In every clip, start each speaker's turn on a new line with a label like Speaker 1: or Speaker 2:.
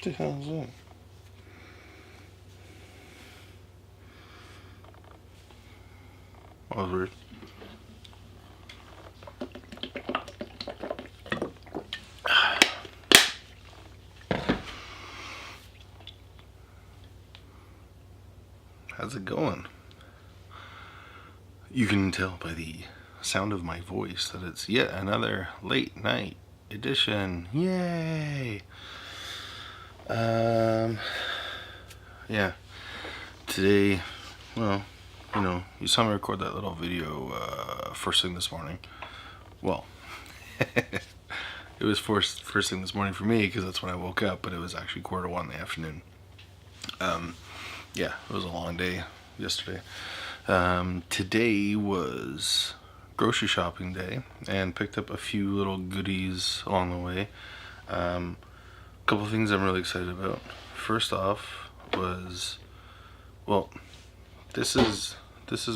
Speaker 1: the hell is that? That was weird. How's it going? You can tell by the sound of my voice that it's yet another late night edition. Yay! Yeah. Today, well, you saw me record that little video first thing this morning. Well, it was first thing this morning for me because that's when I woke up, but it was actually 1:15 in the afternoon. Yeah, it was a long day yesterday. Today was grocery shopping day and picked up a few little goodies along the way. A couple of things I'm really excited about. First off was, well, this is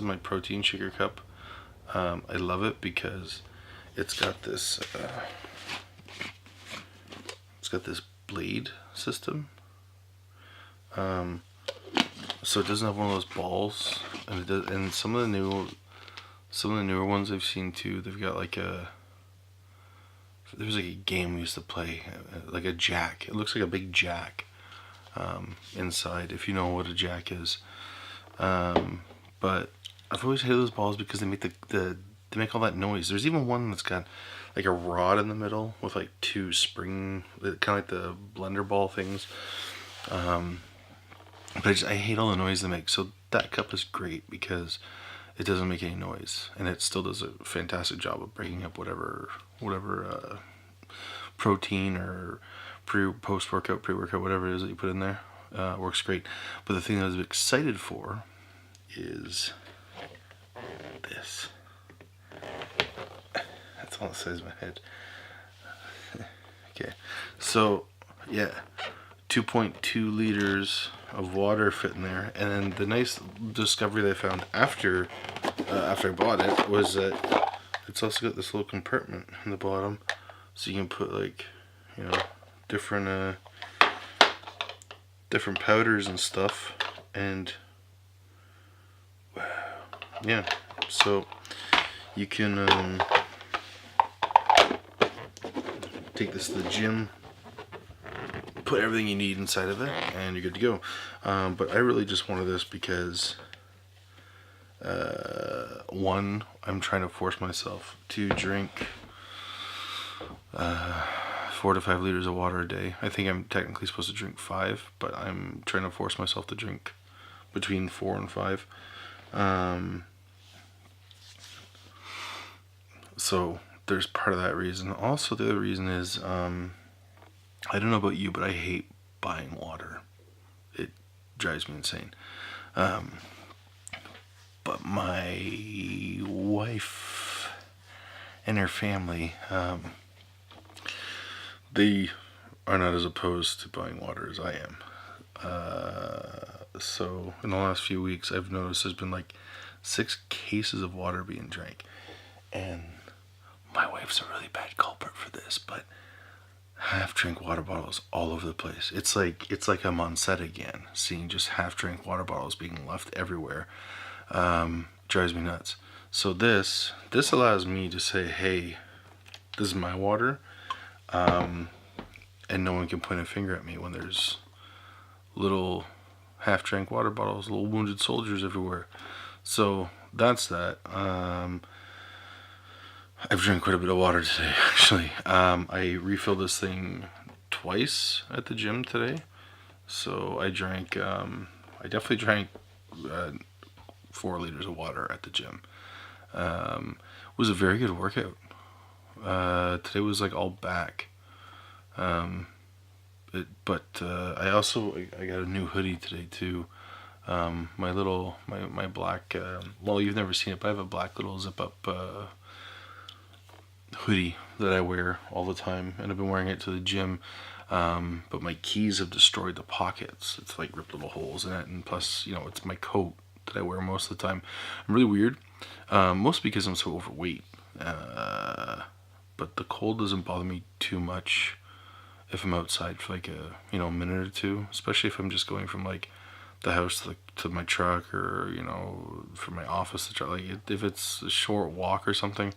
Speaker 1: my protein shaker cup. I love it because it's got this blade system. So it doesn't have one of those balls, and it does. And some of the newer ones I've seen too, they've got like there's like a game we used to play, like a jack. It looks like a big jack inside, if you know what a jack is. But I've always hated those balls because they make they make all that noise. There's even one that's got like a rod in the middle with like two spring, kind of like the blender ball things. But I hate all the noise they make. So that cup is great because it doesn't make any noise, and it still does a fantastic job of breaking up whatever protein or post-workout, pre-workout, whatever it is that you put in there. Works great. But the thing that I was excited for is this. That's all the size of my head. Okay, so yeah, 2.2 liters of water fit in there, and then the nice discovery that I found after I bought it was that it's also got this little compartment in the bottom, so you can put like different powders and stuff, and yeah, so you can take this to the gym, put everything you need inside of it, and you're good to go. But I really just wanted this because one, I'm trying to force myself to drink 4 to 5 liters of water a day. I think I'm technically supposed to drink 5, but I'm trying to force myself to drink between 4 and 5. So there's part of that reason. Also, the other reason is I don't know about you, but I hate buying water. It drives me insane. But my wife and her family, they are not as opposed to buying water as I am. So in the last few weeks, I've noticed there's been like 6 cases of water being drank. And my wife's a really bad culprit for this, but half-drink water bottles all over the place. It's like I'm on set again, seeing just half-drink water bottles being left everywhere. Drives me nuts. So this allows me to say, hey, this is my water, and no one can point a finger at me when there's little half-drink water bottles, little wounded soldiers everywhere. So that's that. I've drank quite a bit of water today, actually. I refilled this thing twice at the gym today. So I definitely drank 4 liters of water at the gym. It was a very good workout. Today was like all back. I got a new hoodie today too. My black, well, you've never seen it, but I have a black little zip up hoodie that I wear all the time, and I've been wearing it to the gym, but my keys have destroyed the pockets. It's like ripped little holes in it, and plus, it's my coat that I wear most of the time. I'm really weird, mostly because I'm so overweight, but the cold doesn't bother me too much. if I'm outside for like a minute or two, especially if I'm just going from like the house to my truck, or from my office to truck. Like if it's a short walk or something,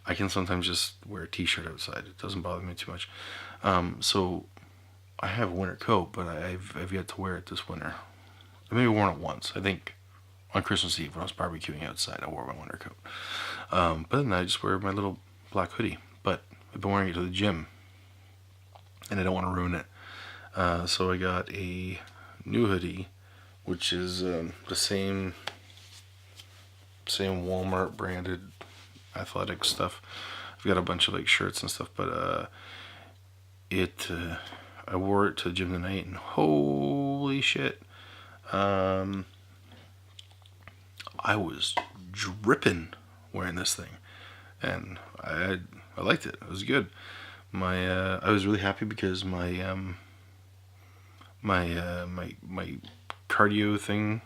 Speaker 1: I can sometimes just wear a t-shirt outside. It doesn't bother me too much. So I have a winter coat, but I've yet to wear it this winter. I maybe worn it once. I think on Christmas Eve when I was barbecuing outside, I wore my winter coat. But then I just wear my little black hoodie. But I've been wearing it to the gym, and I don't want to ruin it. So I got a new hoodie, which is the same Walmart branded athletic stuff. I've got a bunch of like shirts and stuff, but I wore it to the gym tonight, and holy shit, I was dripping wearing this thing, and I liked it. It was good. I was really happy because my cardio thing,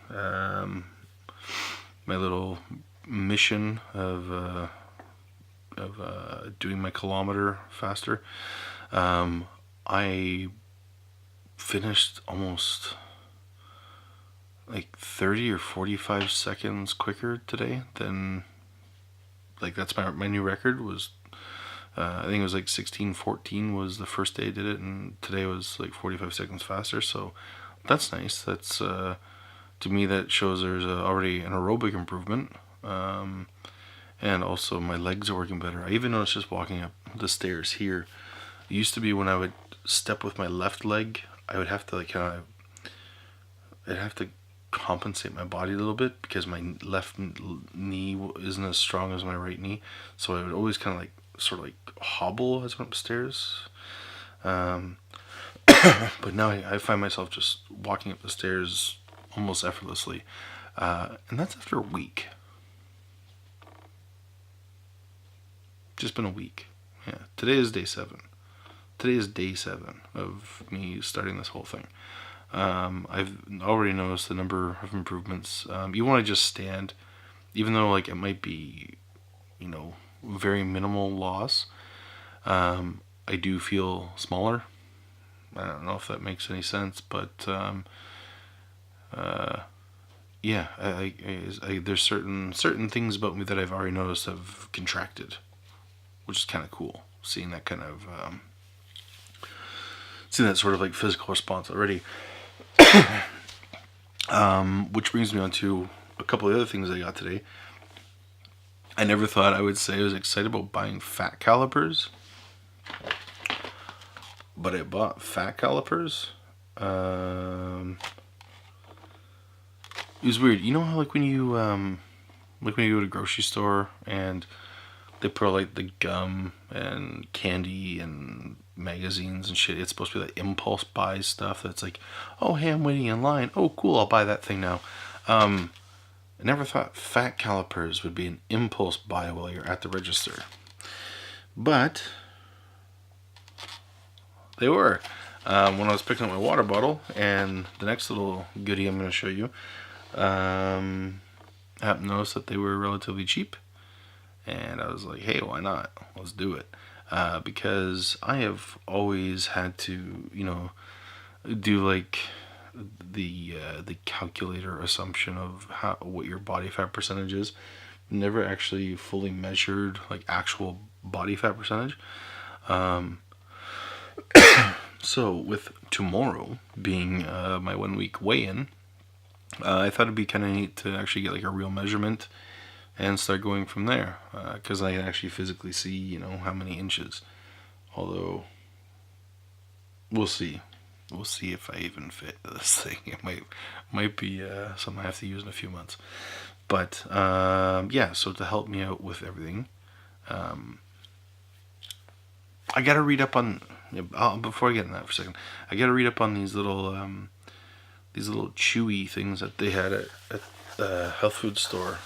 Speaker 1: my little mission of doing my kilometer faster. I finished almost like 30 or 45 seconds quicker today than, like, that's my new record was, I think it was like 16:14 was the first day I did it, and today was like 45 seconds faster. So that's nice. That's to me that shows there's already an aerobic improvement, and also my legs are working better. I even noticed just walking up the stairs here. It used to be when I would step with my left leg, I would have to like I'd have to compensate my body a little bit because my left knee isn't as strong as my right knee, so I would always kind of like sort of like hobble as I went upstairs. But now I find myself just walking up the stairs almost effortlessly, and that's after a week. Just been a week. Yeah, today is day 7. Today is day 7 of me starting this whole thing. I've already noticed the number of improvements. You want to just stand, even though like it might be, very minimal loss. I do feel smaller. I don't know if that makes any sense, but yeah, there's certain things about me that I've already noticed have contracted, which is kind of cool. Seeing that kind of seeing that sort of like physical response already. Which brings me on to a couple of other things I got today. I never thought I would say I was excited about buying fat calipers, but I bought fat calipers. It was weird. You know how like when you go to the grocery store and they put like the gum and candy and magazines and shit. It's supposed to be like impulse buy stuff that's like, oh hey, I'm waiting in line. Oh cool, I'll buy that thing now. I never thought fat calipers would be an impulse buy while you're at the register, but they were. When I was picking up my water bottle, and the next little goodie I'm going to show you, I happened to notice that they were relatively cheap. And I was like, hey, why not? Let's do it. Because I have always had to, do like the calculator assumption of what your body fat percentage is. Never actually fully measured like actual body fat percentage. So with tomorrow being my 1 week weigh-in, I thought it'd be kind of neat to actually get like a real measurement and start going from there, because I can actually physically see, how many inches. Although, we'll see. We'll see if I even fit this thing. It might be something I have to use in a few months. But yeah, so to help me out with everything, I gotta read up on. Before I get in that for a second, I gotta read up on these little chewy things that they had at the health food store.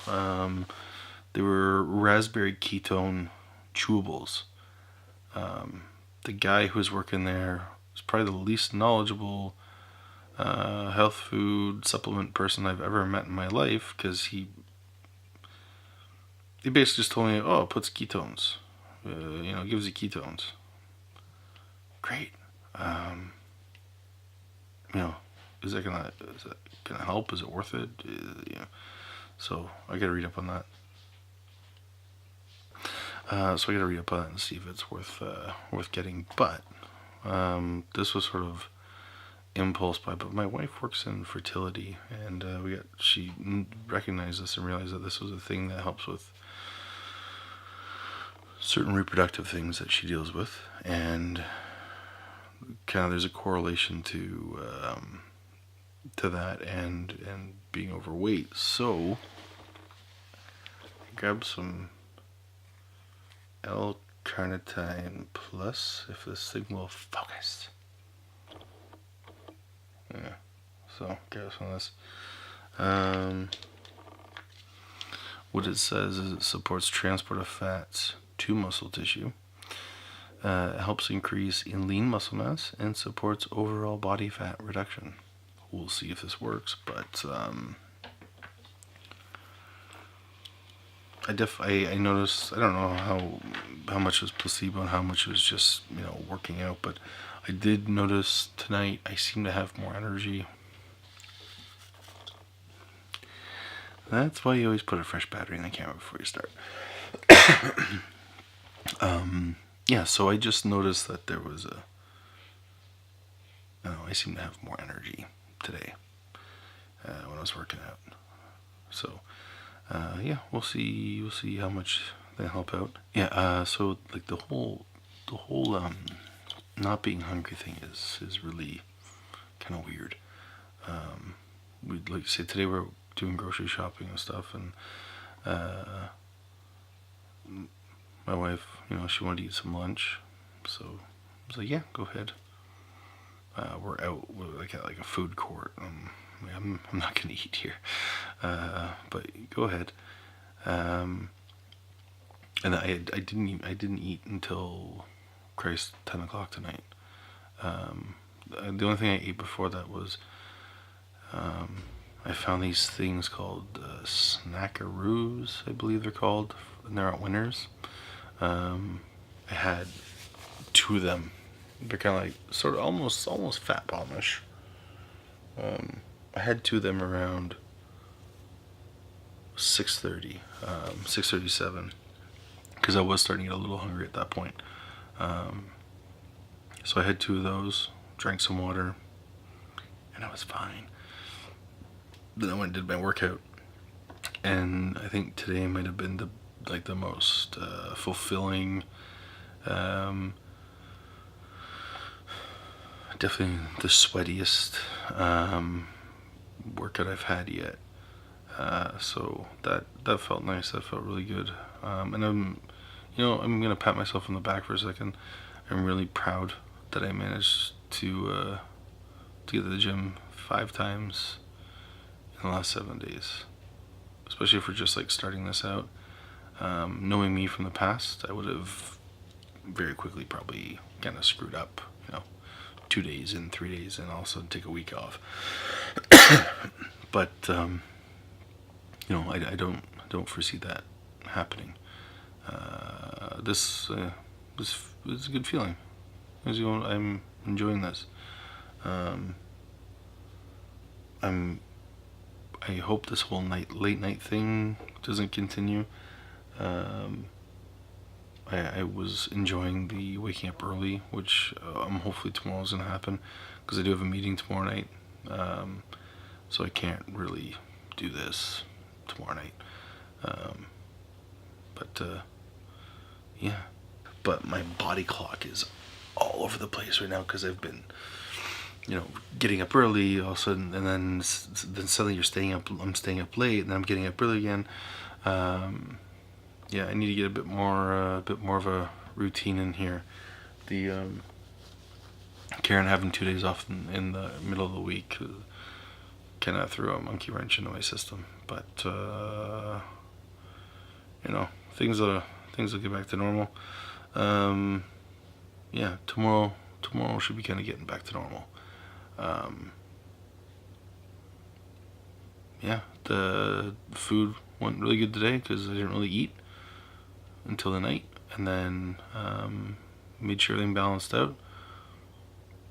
Speaker 1: They were raspberry ketone chewables. The guy who was working there was probably the least knowledgeable health food supplement person I've ever met in my life, because he basically just told me, oh, it puts ketones, gives you ketones. Great. You know, is that gonna help? Is it worth it? So I gotta read up on that. So I gotta read up on it and see if it's worth getting. But this was sort of impulse buy. But my wife works in fertility, and she recognized this and realized that this was a thing that helps with certain reproductive things that she deals with, and kind of there's a correlation to that and being overweight. So I grabbed some L-carnitine plus, if this thing will focus. Yeah, so grab some of this. What it says is it supports transport of fats to muscle tissue. It helps increase in lean muscle mass and supports overall body fat reduction. We'll see if this works, but I noticed, I don't know how much was placebo and how much was just, working out, but I did notice tonight I seem to have more energy. That's why you always put a fresh battery in the camera before you start. Yeah, so I just noticed that there was I seem to have more energy today when I was working out. So, yeah, we'll see how much they help out. Yeah, so like the whole not being hungry thing is really kind of weird. We'd like to say today we're doing grocery shopping and stuff, and my wife, she wanted to eat some lunch, so I was like, yeah, go ahead. We're out, at a food court. I'm not gonna eat here, but go ahead. And I didn't eat until 10 o'clock tonight. The only thing I ate before that was I found these things called snackaroos, I believe they're called, and they're at Winners. I had 2 of them. They're kind of like sort of almost fat bombish. I had 2 of them around 6:30, 6:37, because I was starting to get a little hungry at that point. So I had 2 of those, drank some water, and I was fine. Then I went and did my workout, and I think today might have been the most fulfilling, definitely the sweatiest workout I've had yet. So that felt nice. That felt really good. And I'm gonna pat myself on the back for a second. I'm really proud that I managed to get to the gym 5 times in the last 7 days, especially for just like starting this out. Knowing me from the past, I would have very quickly probably kind of screwed up, 2 days in, 3 days in, all of a sudden take a week off. But I don't foresee that happening. This is a good feeling. I'm enjoying this. I hope this whole late night thing doesn't continue. I was enjoying the waking up early, which hopefully tomorrow's gonna happen, because I do have a meeting tomorrow night. So I can't really do this tomorrow night. But yeah. But my body clock is all over the place right now because I've been, getting up early all of a sudden, and then suddenly I'm staying up late, and then I'm getting up early again. Yeah, I need to get a bit more of a routine in here. The Karen having 2 days off in the middle of the week kind of threw a monkey wrench into my system, but things will get back to normal. Yeah, tomorrow should be kind of getting back to normal. Yeah, the food went really good today because I didn't really eat until the night, and then made sure everything balanced out.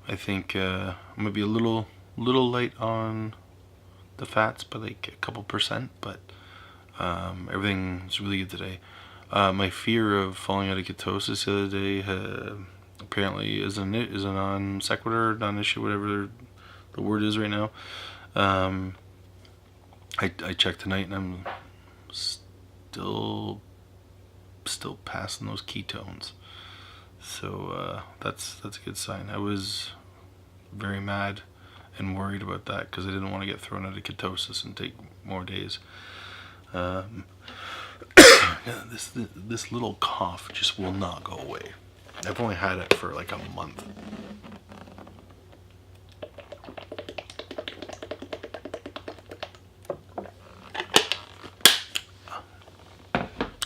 Speaker 1: I think I'm gonna be a little light on the fats by like a couple percent, but everything's really good today. My fear of falling out of ketosis the other day apparently is a non sequitur, non-issue, whatever the word is right now. I checked tonight and I'm still passing those ketones, so that's a good sign. I was very mad and worried about that because I didn't want to get thrown out of ketosis and take more days. This little cough just will not go away. I've only had it for like a month.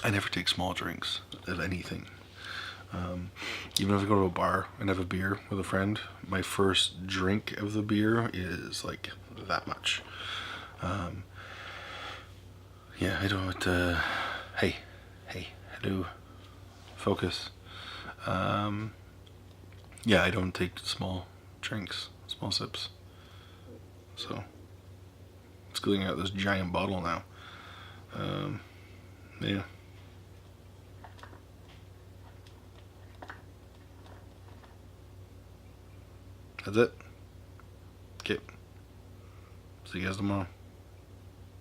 Speaker 1: I never take small drinks of anything. Even if I go to a bar and have a beer with a friend, my first drink of the beer is like that much. Yeah, I don't. Hey, hello, focus. Yeah, I don't take small drinks, small sips. So it's getting out this giant bottle now. Yeah. That's it. Okay. See you guys tomorrow.